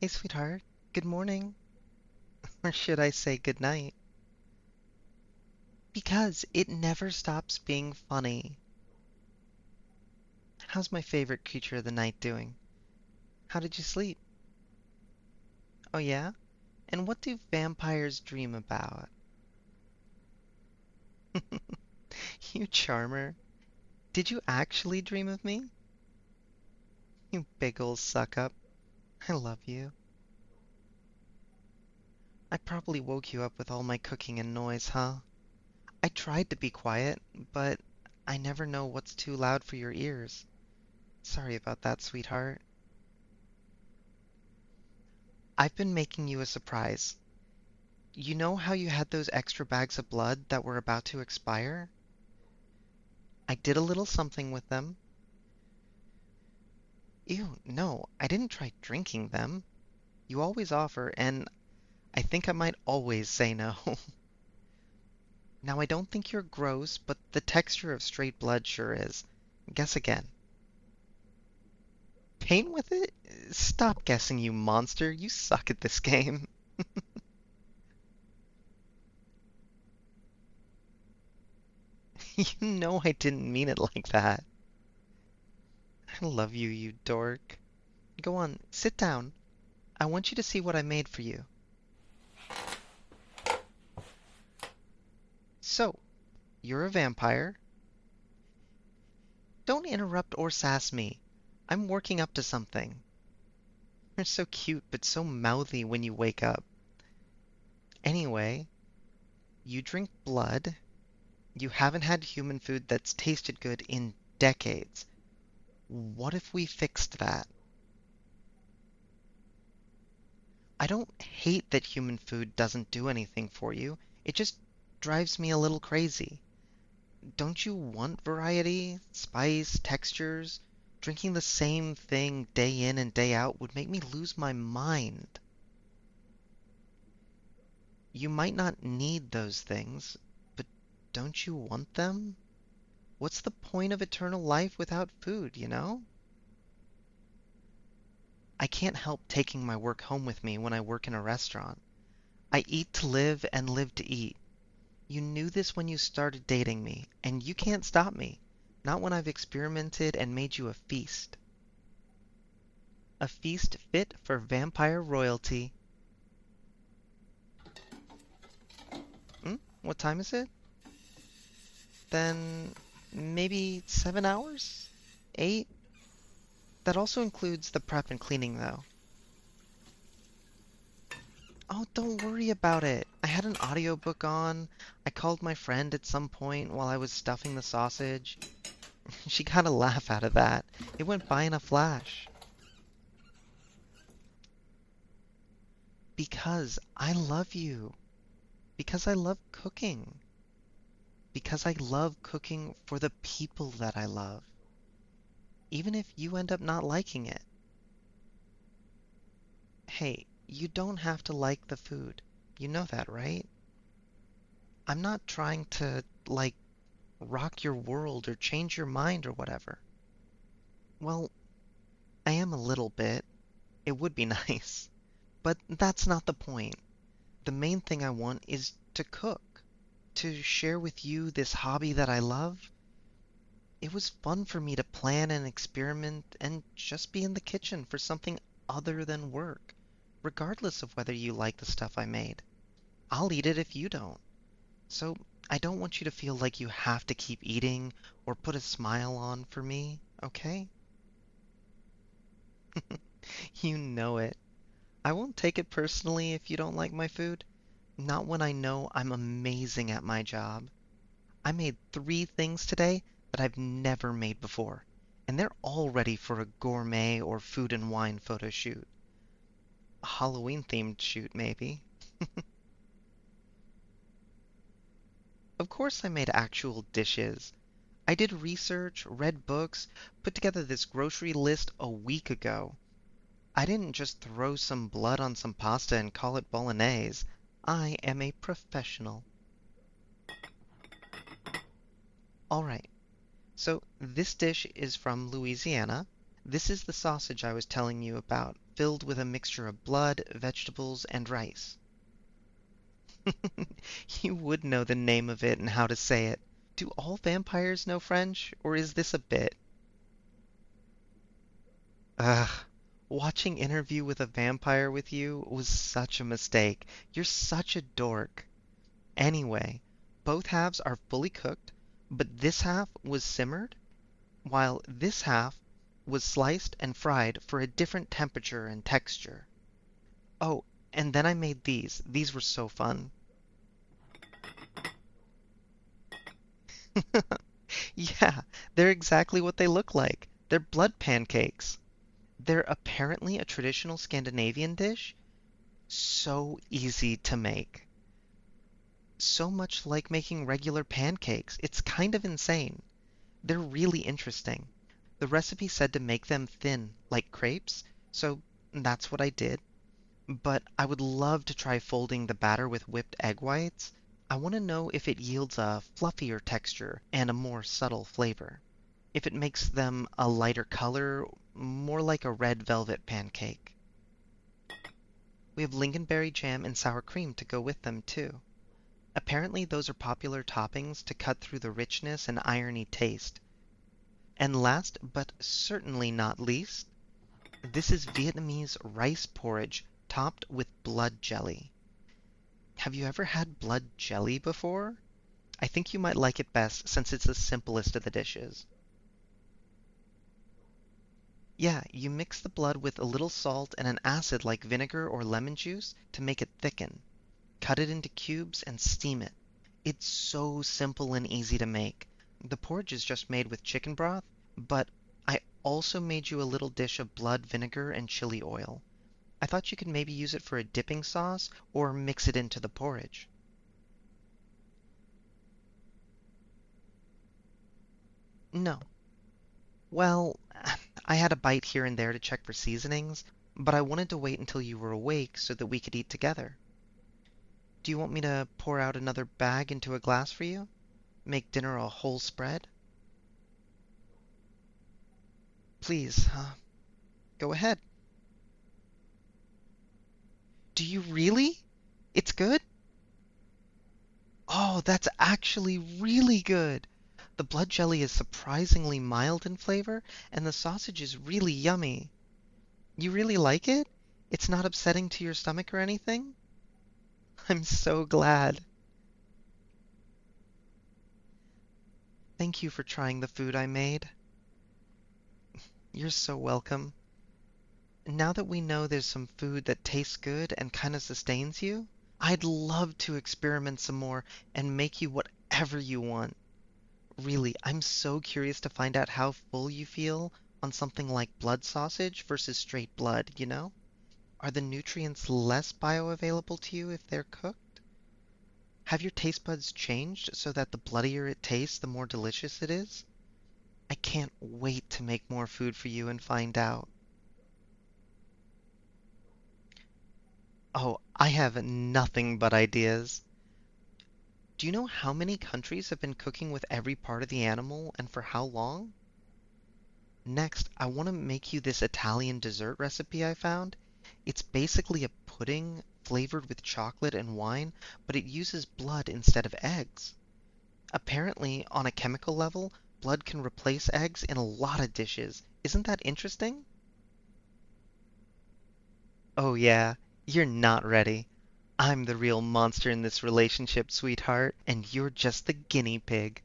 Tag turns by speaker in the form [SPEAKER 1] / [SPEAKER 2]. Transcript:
[SPEAKER 1] Hey, sweetheart. Good morning. Or should I say good night? Because it never stops being funny. How's my favorite creature of the night doing? How did you sleep? Oh, yeah? And what do vampires dream about? You charmer. Did you actually dream of me? You big ol' suck up. I love you. I probably woke you up with all my cooking and noise, huh? I tried to be quiet, but I never know what's too loud for your ears. Sorry about that, sweetheart. I've been making you a surprise. You know how you had those extra bags of blood that were about to expire? I did a little something with them. Ew, no, I didn't try drinking them. You always offer, and I think I might always say no. Now, I don't think you're gross, but the texture of straight blood sure is. Guess again. Paint with it? Stop guessing, you monster. You suck at this game. You know I didn't mean it like that. I love you, you dork. Go on, sit down. I want you to see what I made for you. So, you're a vampire. Don't interrupt or sass me. I'm working up to something. You're so cute, but so mouthy when you wake up. Anyway, you drink blood. You haven't had human food that's tasted good in decades. What if we fixed that? I don't hate that human food doesn't do anything for you. It just drives me a little crazy. Don't you want variety, spice, textures? Drinking the same thing day in and day out would make me lose my mind. You might not need those things, but don't you want them? What's the point of eternal life without food, you know? I can't help taking my work home with me when I work in a restaurant. I eat to live and live to eat. You knew this when you started dating me, and you can't stop me. Not when I've experimented and made you a feast. A feast fit for vampire royalty. Hmm? What time is it? Then maybe 7 hours? 8? That also includes the prep and cleaning, though. Oh, don't worry about it. I had an audiobook on. I called my friend at some point while I was stuffing the sausage. She got a laugh out of that. It went by in a flash. Because I love you. Because I love cooking. Because I love cooking for the people that I love. Even if you end up not liking it. Hey, you don't have to like the food. You know that, right? I'm not trying to, rock your world or change your mind or whatever. Well, I am a little bit. It would be nice. But that's not the point. The main thing I want is to cook, to share with you this hobby that I love. It was fun for me to plan and experiment and just be in the kitchen for something other than work, regardless of whether you like the stuff I made. I'll eat it if you don't. So I don't want you to feel like you have to keep eating or put a smile on for me, okay? You know it. I won't take it personally if you don't like my food. Not when I know I'm amazing at my job. I made 3 things today that I've never made before, and they're all ready for a gourmet or food and wine photo shoot. A Halloween themed shoot, maybe. Of course I made actual dishes. I did research, read books, put together this grocery list a week ago. I didn't just throw some blood on some pasta and call it bolognese. I am a professional. Alright, so this dish is from Louisiana. This is the sausage I was telling you about. filled with a mixture of blood, vegetables, and rice. You would know the name of it and how to say it. Do all vampires know French, or is this a bit? Ugh. Watching Interview with a Vampire with you was such a mistake. You're such a dork. Anyway, both halves are fully cooked, but this half was simmered, while this half was sliced and fried for a different temperature and texture. Oh, and then I made these. These were so fun. Yeah, they're exactly what they look like. They're blood pancakes. They're apparently a traditional Scandinavian dish. So easy to make. So much like making regular pancakes. It's kind of insane. They're really interesting. The recipe said to make them thin, like crepes, so that's what I did. But I would love to try folding the batter with whipped egg whites. I want to know if it yields a fluffier texture and a more subtle flavor. If it makes them a lighter color, more like a red velvet pancake. We have lingonberry jam and sour cream to go with them too. Apparently those are popular toppings to cut through the richness and irony taste. And last, but certainly not least, this is Vietnamese rice porridge topped with blood jelly. Have you ever had blood jelly before? I think you might like it best since it's the simplest of the dishes. Yeah, you mix the blood with a little salt and an acid like vinegar or lemon juice to make it thicken. Cut it into cubes and steam it. It's so simple and easy to make. The porridge is just made with chicken broth, but I also made you a little dish of blood vinegar and chili oil. I thought you could maybe use it for a dipping sauce or mix it into the porridge. No. Well, I had a bite here and there to check for seasonings, but I wanted to wait until you were awake so that we could eat together. Do you want me to pour out another bag into a glass for you? Make dinner a whole spread? Please, go ahead. Do you really? It's good? Oh, that's actually really good. The blood jelly is surprisingly mild in flavor, and the sausage is really yummy. You really like it? It's not upsetting to your stomach or anything? I'm so glad. Thank you for trying the food I made. You're so welcome. Now that we know there's some food that tastes good and kind of sustains you, I'd love to experiment some more and make you whatever you want. Really, I'm so curious to find out how full you feel on something like blood sausage versus straight blood, you know? Are the nutrients less bioavailable to you if they're cooked? Have your taste buds changed so that the bloodier it tastes, the more delicious it is? I can't wait to make more food for you and find out. Oh, I have nothing but ideas. Do you know how many countries have been cooking with every part of the animal and for how long? Next, I want to make you this Italian dessert recipe I found. It's basically a pudding flavored with chocolate and wine, but it uses blood instead of eggs. Apparently, on a chemical level, blood can replace eggs in a lot of dishes. Isn't that interesting? Oh yeah, you're not ready. I'm the real monster in this relationship, sweetheart, and you're just the guinea pig.